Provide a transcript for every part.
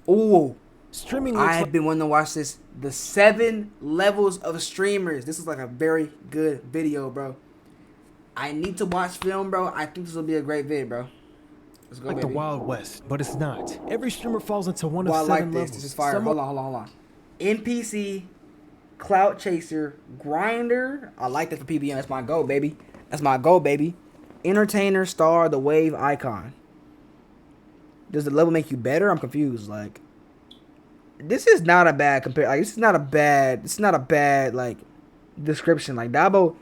Ooh, streaming. I have been wanting to watch this. The 7 levels of streamers. This is like a very good video, bro. I need to watch film, bro. I think this will be a great video, bro. Let's go, like baby. the Wild West, but it's not. Every streamer falls into one of I 7 like levels. this. This is fire. Hold on. NPC, Clout Chaser, Grinder. I like that for PBM. That's my goal, baby. That's my goal, baby. Entertainer, Star, the Wave, Icon. Does the level make you better? I'm confused. Like, this is not a bad compare. Like, this is not a bad like description. Like, Dabo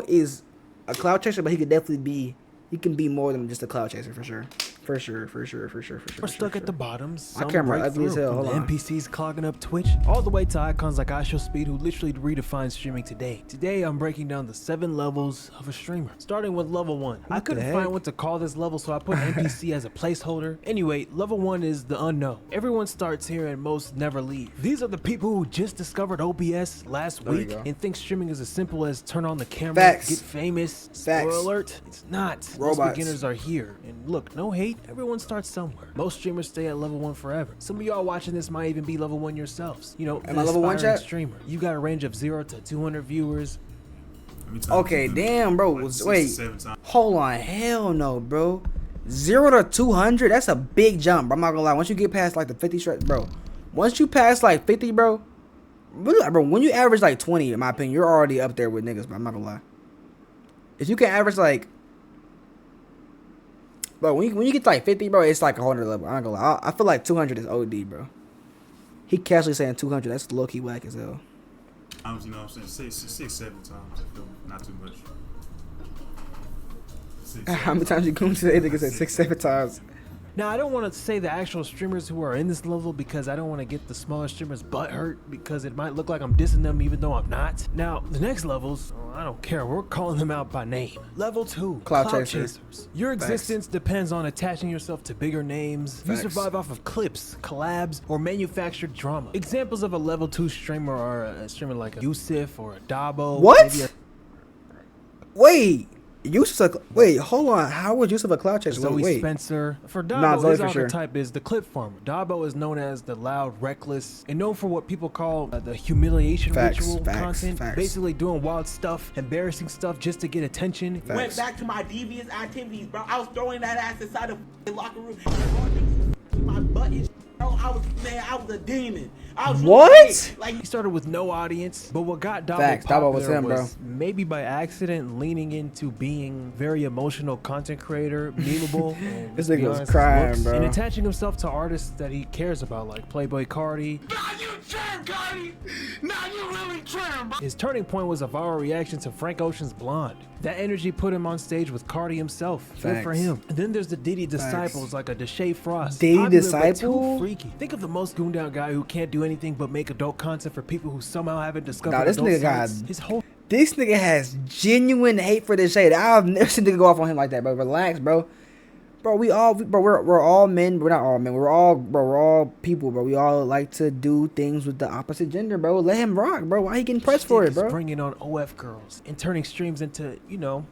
is a Clout Chaser, but he could definitely be. He can be more than just a Clout Chaser for sure. For sure. We're stuck at the bottom. My camera ugly as hell. Hold on. NPCs clogging up Twitch, all the way to icons like IShowSpeed, who literally redefined streaming today. Today, I'm breaking down the 7 levels of a streamer, starting with level 1. I couldn't find what to call this level, so I put NPC as a placeholder. Anyway, level 1 is the unknown. Everyone starts here and most never leave. These are the people who just discovered OBS last week and think streaming is as simple as turn on the camera, get famous. Spoiler alert, it's not. Most beginners are here, and look, no hate. Everyone starts somewhere. Most streamers stay at level 1 forever. Some of y'all watching this might even be level 1 yourselves. You know, am I level 1 chat? Streamer. You got a range of 0 to 200 viewers. Okay, damn, bro. Like wait, hold on. Hell no, bro. 0 to 200. That's a big jump, bro. I'm not gonna lie. Once you get past like the 50 stretch, bro. Once you pass like 50, bro. Bro, when you average like 20, in my opinion, you're already up there with niggas, bro. I'm not gonna lie. If you can average like. Bro, when you get to like 50, bro, it's like a whole nother level. I'm not gonna lie. I feel like 200 is OD, bro. He casually saying 200. That's low-key whack as hell. You know what I'm saying? 6, 7 times. I feel not too much. How many times you come to say nigga said 6, 7 times? Now, I don't want to say the actual streamers who are in this level because I don't want to get the smaller streamers butt hurt because it might look like I'm dissing them even though I'm not. Now, the next levels, I don't care. We're calling them out by name. Level 2, Clout Chasers. Your existence depends on attaching yourself to bigger names. You survive off of clips, collabs, or manufactured drama. Examples of a level 2 streamer are a streamer like a Yusuf or a Dabo. What? Wait. Yusuf, wait, hold on. How would Yusuf a Clout Chaser? Zoe Spencer. For Dabo, his archetype is the clip farmer. Dabo is known as the loud, reckless, and known for what people call the humiliation ritual content. Basically doing wild stuff, embarrassing stuff just to get attention. Went back to my devious activities, bro. I was throwing that ass inside the locker room. My butt is. I was a demon. What? Like, he started with no audience, but what got Dabo Dabo was popular him, bro. was maybe by accident leaning into being very emotional content creator, memeable. And this nigga was crying, bro. And attaching himself to artists that he cares about, like Playboy Cardi. Now you trim, Cardi. Now you really trim. His turning point was a viral reaction to Frank Ocean's Blonde. That energy put him on stage with Cardi himself. Good for him. And then there's the Diddy disciples like a Deshae Frost. Diddy disciple? Freaky. Think of the most gooned out guy who can't do anything but make adult content for people who somehow haven't discovered this nigga got this nigga has genuine hate for this shade. I've never seen nigga go off on him like that, bro. Relax, bro. Bro, we're all men. We're not all men. We're all people, bro. We all like to do things with the opposite gender, bro. Let him rock, bro. Why he getting pressed for it, bro? Bringing on OF girls and turning streams into, you know,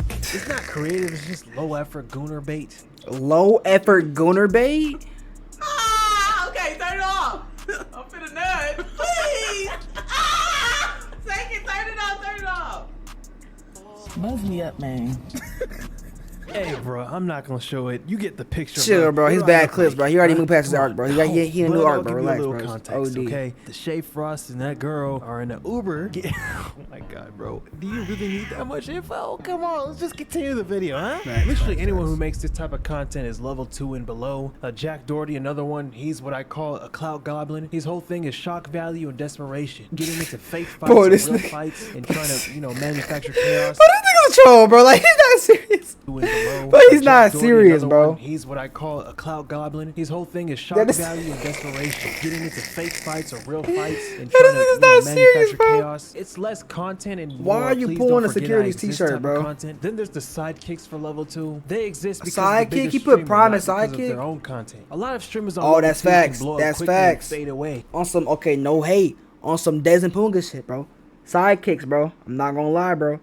it's not creative. It's just low effort gooner bait. Low effort gooner bait. Okay, turn it off. I'm finna nut. Please. Take it. Turn it off. Buzz me up, man. Hey, bro, I'm not gonna show it. You get the picture. Chill, bro. He's bad clips, bro. He already moved past his arc, bro. He a new arc, bro. Relax, bro. Context, okay? Deshae Frost and that girl are in an Uber. Oh my god, bro. Do you really need that much info? Come on, let's just continue the video, huh? Literally anyone who makes this type of content is level 2 and below. Jack Doherty, another one. He's what I call a clout goblin. His whole thing is shock value and desperation, getting into fake fights, bro, real fights, and trying to, you know, manufacture chaos. But this nigga's a troll, bro. Like, he's not serious. But he's not serious, bro. He's what I call a clout goblin. His whole thing is shock value and desperation, getting into fake fights or real fights and trying to manufacture chaos. It's less content and why are you pulling a securities t-shirt, bro? Content. Then there's the sidekicks for level 2. They exist because sidekick. He put Prime as sidekick. Their own content. A lot of streamers on that's facts. That's facts. fade away On some no hate. On some Des and Punga shit, bro. Sidekicks, bro. I'm not gonna lie, bro.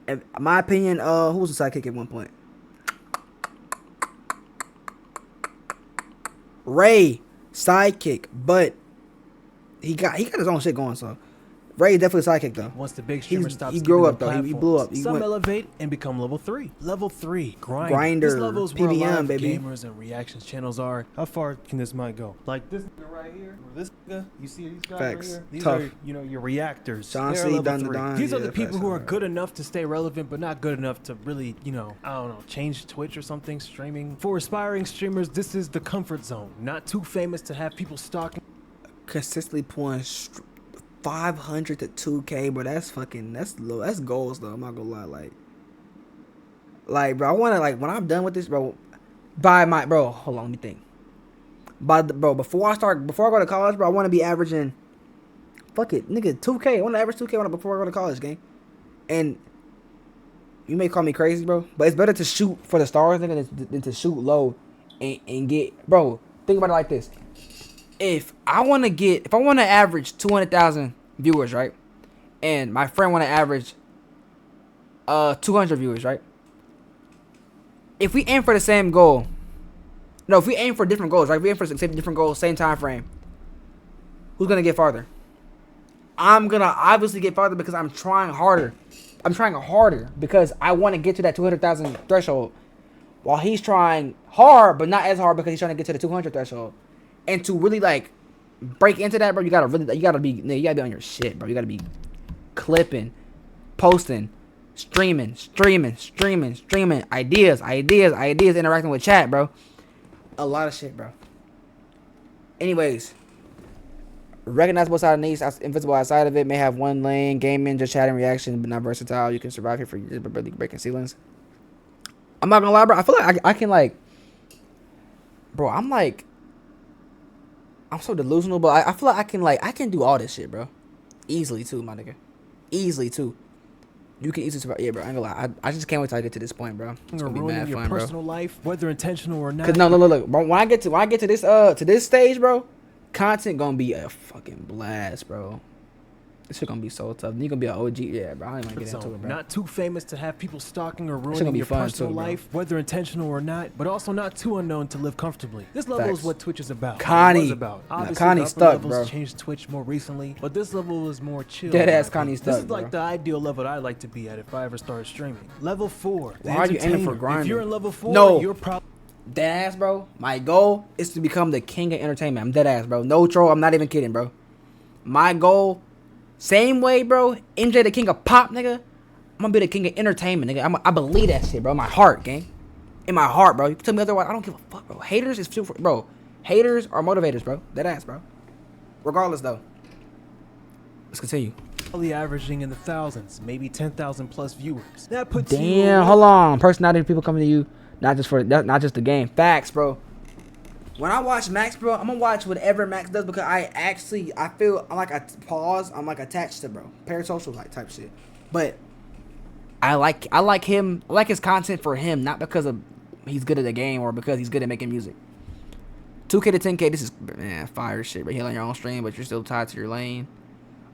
In my opinion, who was the sidekick at one point? Ray, sidekick, but he got his own shit going. So Ray definitely a sidekick though. Once the big streamer stops, he grew giving up though. them He blew up. platforms, some elevate and become level 3. Level 3, Grinder, This level is where a lot PBM, of baby. gamers and reactions channels are. How far can this mic go? Like this nigga right here, or this nigga. You see these guys Facts. right here? These Tough. are, your reactors. John They're C. level Dun 3. Dun. These are Yeah, the people facts. who are good enough to stay relevant, but not good enough to really, I don't know, change Twitch or something. Streaming for aspiring streamers, this is the comfort zone. Not too famous to have people stalking. Consistently pulling 500 to 2K, bro. That's low. That's goals though. I'm not gonna lie. Like, bro, I wanna when I'm done with this, bro. Hold on, let me think. Before I go to college, bro, I want to be averaging. Fuck it, nigga, 2K. I want to average 2K before I go to college, gang. And you may call me crazy, bro, but it's better to shoot for the stars, nigga, than to shoot low and get. Bro, think about it like this. If I want to average 200,000 viewers, right? And my friend want to average 200 viewers, right? If we aim for the same goal, if we aim for different goals, right? If we aim for different goals, same time frame, who's going to get farther? I'm going to obviously get farther because I'm trying harder. I'm trying harder because I want to get to that 200,000 threshold while he's trying hard, but not as hard because he's trying to get to the 200 threshold. And to really break into that, bro, you gotta be on your shit, bro. You gotta be clipping, posting, streaming, ideas, interacting with chat, bro. A lot of shit, bro. Anyways, recognizable side of niche, invisible outside of it, may have one lane, gaming, just chatting, reaction, but not versatile. You can survive here for years, but really breaking ceilings. I'm not gonna lie, bro. I feel like I can bro. I'm so delusional, but I feel like I can do all this shit, bro. Easily too, my nigga. Easily too. You can easily survive. Yeah, bro. I ain't gonna lie. I just can't wait till I get to this point, bro. It's gonna be mad your fun, bro. personal life, whether intentional or not. Cause no, look. When I get to this stage, bro, content gonna be a fucking blast, bro. This shit gonna be so tough. You gonna be an OG, yeah, bro. I ain't gonna get into it, bro. Not too famous to have people stalking or gonna ruining be your fun personal too, bro. life, whether intentional or not, but also not too unknown to live comfortably. This level Facts. is what Twitch is about. Connie. It was about. Obviously, Connie the upper stuck, levels bro. changed Twitch more recently, but this level is more chill. Dead ass in my Connie opinion. stuck, This is like bro. the ideal level that I'd like to be at if I ever started streaming. Level 4. Why are you aiming for Entertainer. If grinding? you're in level 4, No. you're probably Dead ass, bro. My goal is to become the king of entertainment. I'm dead ass, bro. No troll. I'm not even kidding, bro. My goal, same way, bro. MJ the king of pop, nigga. I'm gonna be the king of entertainment, nigga. I believe that shit, bro. In my heart, gang. In my heart, bro. You can tell me otherwise. I don't give a fuck, bro. Haters is bro. Haters are motivators, bro. Dead ass, bro. Regardless, though. Let's continue. averaging in the thousands, maybe 10,000 plus viewers. That puts Damn, hold on. Personality people coming to you, not just the game. Facts, bro. When I watch Max, bro, I'm gonna watch whatever Max does because I feel I'm like attached to bro, parasocial type shit. But I like him. I like his content for him, not because of he's good at the game or because he's good at making music. 2K to 10K, this is fire shit. But you're on your own stream, but you're still tied to your lane.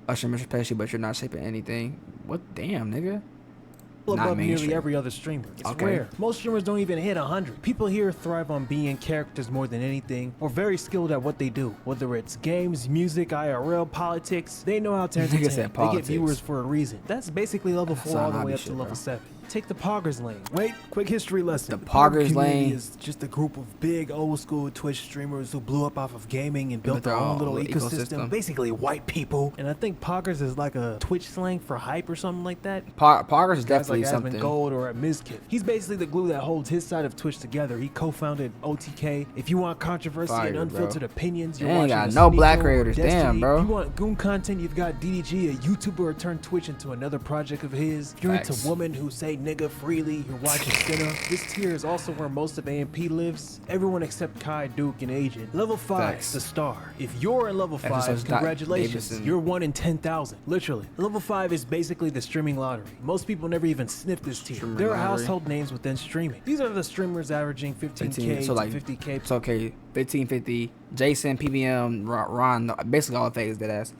Usher misrespects you, but you're not shaping anything. What damn, nigga? above nearly every other streamer. It's rare. Most streamers don't even hit 100. People here thrive on being characters more than anything, or very skilled at what they do. Whether it's games, music, IRL, politics, they know how to entertain. They get viewers for a reason. That's basically level 4 all the way up to level 7. Take the Poggers lane. Wait, quick history lesson. The Poggers lane is just a group of big old school Twitch streamers who blew up off of gaming and built their own little ecosystem. Basically white people. And I think Poggers is like a Twitch slang for hype or something like that. Poggers is definitely like something. Asmon Gold or at Mizkif. He's basically the glue that holds his side of Twitch together. He co-founded OTK. If you want controversy and unfiltered opinions, you're watching got no black creators. Damn, bro. If you want goon content, you've got DDG, a YouTuber who turned Twitch into another project of his. If you're into women who say nigga freely, you're watching Cinna. This tier is also where most of AMP lives. Everyone except Kai, Duke, and Agent. Level 5, the star. If you're in level 5, congratulations. You're 1 in 10,000. Literally. Level 5 is basically the streaming lottery. Most people never even sniff this tier. There are household names within streaming. These are the streamers averaging 15K to 50K. It's okay. 1550. Jason, PBM, Ron, basically all the phase dead ass.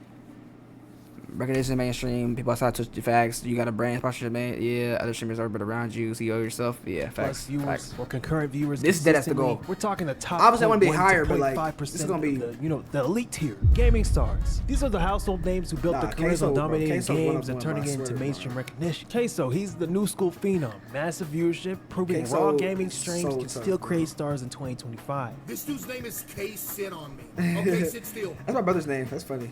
recognition mainstream. People outside Twitch, facts. You got a brand sponsorship, man. Yeah, other streamers are but around you. CEO yourself. Yeah, Plus facts. viewers Facts. or concurrent viewers. This is dead as the goal. We're talking the top. Obviously, I wanna be 0.1 to higher, but, like, 0.5% this is gonna be- of the elite tier gaming stars. These are the household names who built Nah, their careers Queso, on bro. dominating Queso's one of games and them, turning bro, I it into swear, mainstream bro. recognition. Queso, he's the new school phenom, massive viewership, proving Queso raw gaming is streams so can tough, still bro. create stars in 2025. This dude's name is K. Sit on me. Okay, sit still. That's my brother's name. That's funny.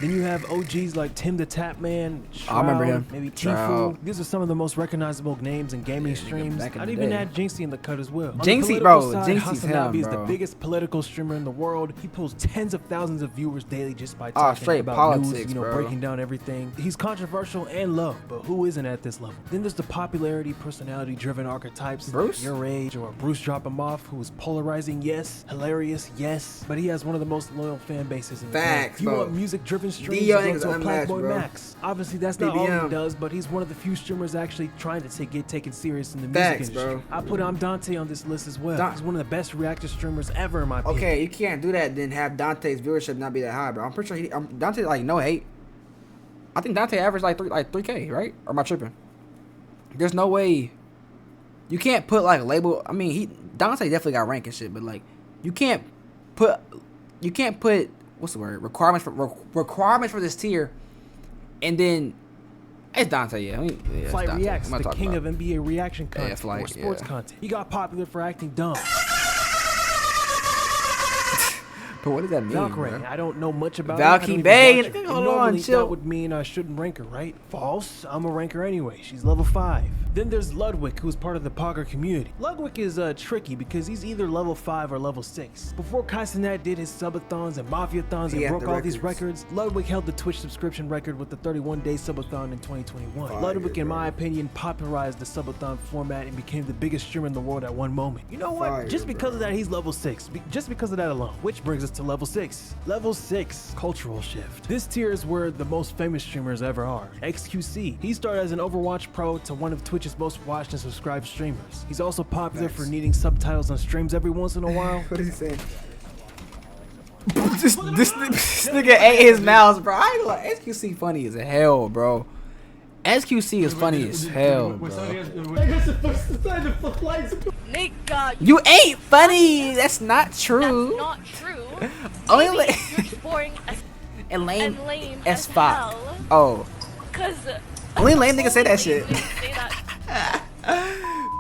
Then you have OGs like Tim the Tap Man, I remember Shroud, him. maybe Shroud. Tfue. These are some of the most recognizable names in gaming streams. back in I'd the even day. add Jinxie in the cut as well. On the Jinxie, political bro, side, Jinxie's Hasanabi him, is the bro. biggest political streamer in the world. He pulls tens of thousands of viewers daily just by Oh, talking straight about politics, news, bro. breaking down everything. He's controversial and loved, but who isn't at this level? Then there's the popularity, personality-driven archetypes. Bruce? Your age or Bruce Drop Him Off, who is polarizing, yes, hilarious, yes, but he has one of the most loyal fan bases in the game. Facts, If you bro. want music-driven streams, Dio you go niggas to a unmatched, Playboy bro. Max. Obviously, that's not all he PBM. does, but he's one of the few streamers actually trying to get taken serious in the music Facts, industry. bro. I put Dante on this list as well. Don- He's one of the best reactor streamers ever, in my opinion. Okay, you can't do that. Then have Dante's viewership not be that high, bro. I'm pretty sure Dante like no hate. I think Dante averaged like 3K, right? Or am I tripping? There's no way. You can't put like a label. I mean, Dante definitely got rank and shit, but like you can't put what's the word, requirements for this tier, and then it's Dante. Yeah, it's Flight Dante. Reacts, I'm not the talking king about- of NBA reaction content Flight, or sports yeah. content. He got popular for acting dumb. But what does that mean, Valkyrie, bro? I don't know much about Valky her. Bay, It hold on, normally chill. that would mean I shouldn't rank her, right? False. I'm a ranker anyway. She's level 5. Then there's Ludwig, who's part of the Pogger community. Ludwig is tricky because he's either level 5 or level 6. Before Kaisenat did his subathons and mafiathons and He had broke the all these records. records, Ludwig held the Twitch subscription record with the 31-day subathon in 2021. Fire, Ludwig, in bro. my opinion, popularized the subathon format and became the biggest streamer in the world at one moment. You know what? Fire, Just because of bro. that, he's level 6. Just because of that alone. Which brings us to level 6. Level 6, cultural shift. This tier is where the most famous streamers ever are. XQC. He started as an Overwatch pro to one of Twitch's most watched and subscribed streamers. He's also popular for needing subtitles on streams every once in a while. What is he saying? this nigga ate his mouse, bro. I ain't gonna lie. SQC funny as hell, bro. SQC is funny as hell, bro. Nigga, You ain't funny. That's not true. that's not true. Only Maybe li- you're boring as and lame and lame as as fuck. hell. Oh, Cause only lame nigga say that only shit. niggas say that.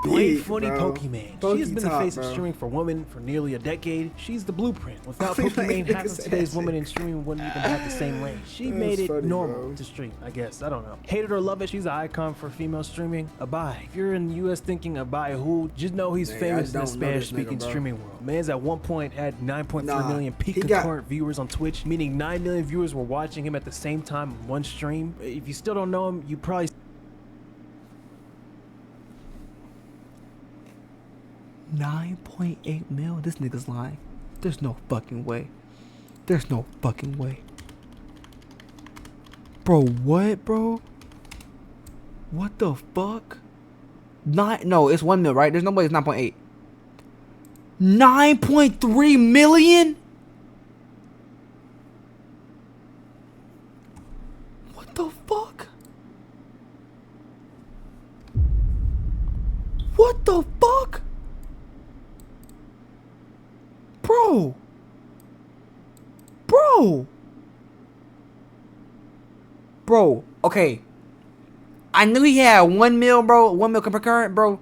Dwayne Big, Funny bro. Pokimane. Pokey She has been the top, face of bro. streaming for women for nearly a decade. She's the blueprint. Without Only Pokimane, lame half niggas of say today's that women shit. in streaming wouldn't even have the same lane. She That's made it funny, normal bro. to stream, I guess. I don't know. Hate it or love it, she's an icon for female streaming. Abai. If you're in the US thinking Abai who, just know he's Man, I famous in the don't know this Spanish-speaking nigga, bro. streaming world. Man's at one point had 9.3 Nah, million peak he got- concurrent viewers on Twitch, meaning 9 million viewers were watching him at the same time on one stream. If you still don't know him, you probably 9.8 mil. This nigga's lying. There's no fucking way. There's no fucking way. Bro, what, bro? What the fuck? No, it's 1 mil, right? There's no way it's 9.8. 9.3 million? What the fuck? What the fuck? Bro. Bro, okay. I knew he had 1 mil, bro. 1 mil concurrent, bro.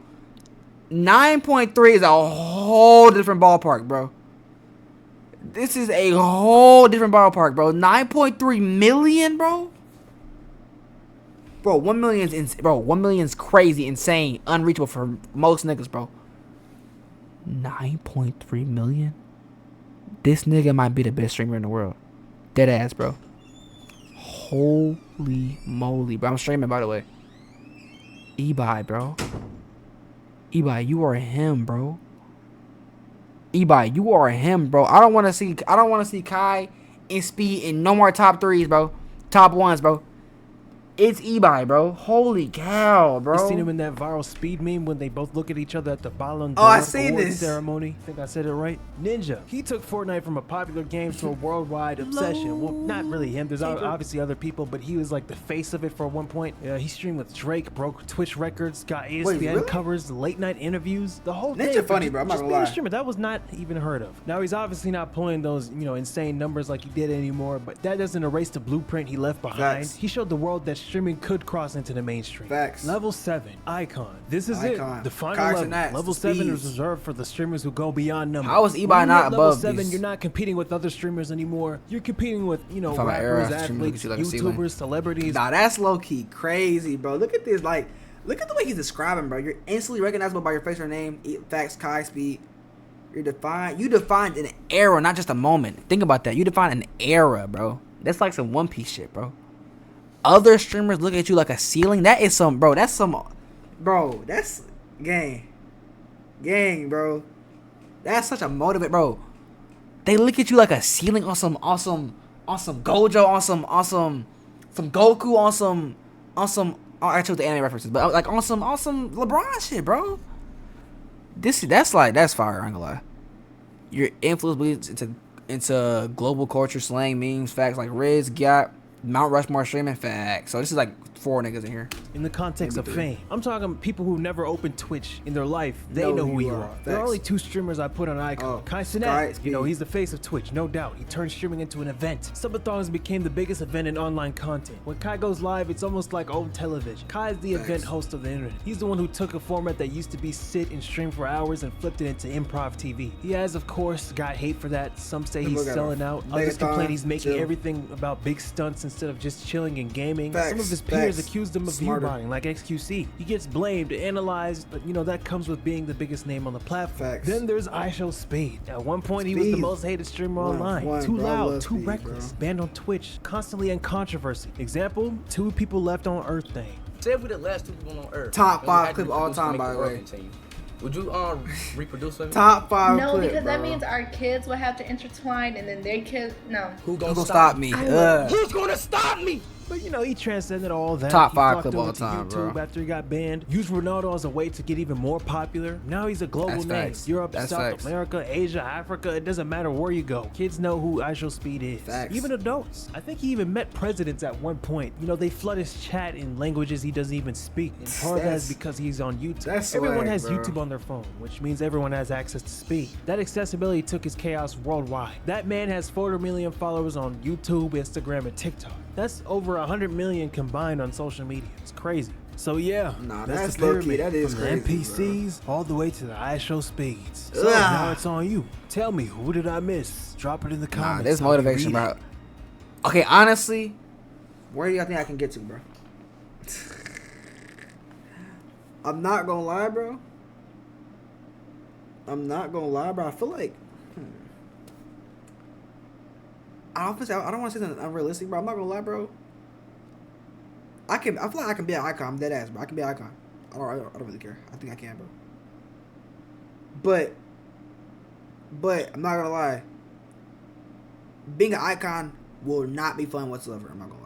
9.3 is a whole different ballpark, bro. This is a whole different ballpark, bro. 9.3 million, bro. Bro, 1 million's 1 million's crazy, insane, unreachable for most niggas, bro. 9.3 million? This nigga might be the best streamer in the world. Dead ass, bro. Holy moly, bro. I'm streaming, by the way. Ebi, bro. Ebi, you are him, bro. Ebi, you are him, bro. I don't want to see Kai and Speed in no more top 3s, bro. Top 1s, bro. It's Ebi, bro. Holy cow, bro. You seen him in that viral speed meme when they both look at each other at the Ballon d'Or I seen award this. ceremony? Think I said it right? Ninja. He took Fortnite from a popular game to a worldwide obsession. Well, not really him. There's obviously other people, but he was like the face of it for one point. He streamed with Drake, broke Twitch records, got ESPN really? covers, late night interviews, the whole thing. Ninja funny, bro. I'm not Just gonna being a lie. streamer, that was not even heard of. Now he's obviously not pulling those, insane numbers like he did anymore, but that doesn't erase the blueprint he left behind. Facts. He showed the world that streaming could cross into the mainstream. Facts. Level 7, Icon. This is Icon. it. The final Cox level. and Nats, Level the 7 is speeds. reserved for the streamers who go beyond numbers. How is Ebi When you're not at level above 7, these? you're not competing with other streamers anymore. You're competing with, about rappers, era, streamers athletes, look at you like a ceiling. YouTubers, celebrities. Nah, that's low key crazy, bro. Look at this, like, look at the way he's describing, bro. You're instantly recognizable by your face or name. Facts, Kai, speed. You defined an era, not just a moment. Think about that. You defined an era, bro. That's like some One Piece shit, bro. Other streamers look at you like a ceiling. That is some, bro. That's some, bro. That's gang, bro. That's such a motivate, bro. They look at you like a ceiling on some Gojo, on some Goku, on some. Oh, I chose the anime references, but like on some LeBron shit, bro. That's fire. I'm gonna lie. Your influence bleeds into global culture, slang, memes, facts like Riz, Gap, Mount Rushmore streaming, facts. So this is like 4 niggas in here. In the context of Maybe 3. fame, I'm talking people who never opened Twitch in their life. They know who you are. There are Facts. only 2 streamers I put on Icon. Oh, Kai Sky, Cenat, he's the face of Twitch, no doubt. He turned streaming into an event. Subathons became the biggest event in online content. When Kai goes live, it's almost like old television. Kai is the event host of the internet. He's the one who took a format that used to be sit and stream for hours and flipped it into improv TV. He has, of course, got hate for that. Some say he's selling out. Others complain he's making everything about big stunts instead of just chilling and gaming. Some of his peers accused him of viewbotting, like XQC. He gets blamed, analyzed, but that comes with being the biggest name on the platform. Facts. Then there's iShowSpeed. At one point, he was the most hated streamer online. Too bro, I loud, love too Speed, reckless, bro. banned on Twitch, constantly in controversy. Example, 2 people left on Earth Thing. Say if we the last 2 people on Earth. Top and we 5 had to clip all reproduce to time, make by the world way. continue. Would you reproduce it? Top 5 No, clip, because that bro. means our kids will have to intertwine, and then their kids. No. Who Who's gonna stop me? Who's gonna stop me? But he transcended all that. Top He 5 flocked clip over all to time, YouTube bro. after he got banned. Used Ronaldo as a way to get even more popular. Now he's a global That's name. facts. Europe, That's South facts. America, Asia, Africa. It doesn't matter where you go. Kids know who iShowSpeed is. Facts. Even adults. I think he even met presidents at one point. They flood his chat in languages he doesn't even speak. And part of that is because he's on YouTube. That's Everyone swag, has bro. YouTube on their phone, which means everyone has access to speed. That accessibility took his chaos worldwide. That man has 400 million followers on YouTube, Instagram, and TikTok. That's over 100 million combined on social media. It's crazy. So yeah, Nah, that's that's the low-key. pyramid. That is From crazy, the NPCs all the way to the iShowSpeeds. So Ugh. now it's on you. Tell me, who did I miss? Drop it in the Nah, comments. this I'll be motivation, reading bro. it. Okay, honestly, where do y'all think I can get to, bro? I'm not gonna lie, bro. I feel like I don't want to say something unrealistic, bro. I'm not gonna lie, bro. I feel like I can be an icon. I'm dead ass, bro. I can be an icon. I don't really care. I think I can, bro. But I'm not gonna lie. Being an icon will not be fun whatsoever. I'm not gonna lie.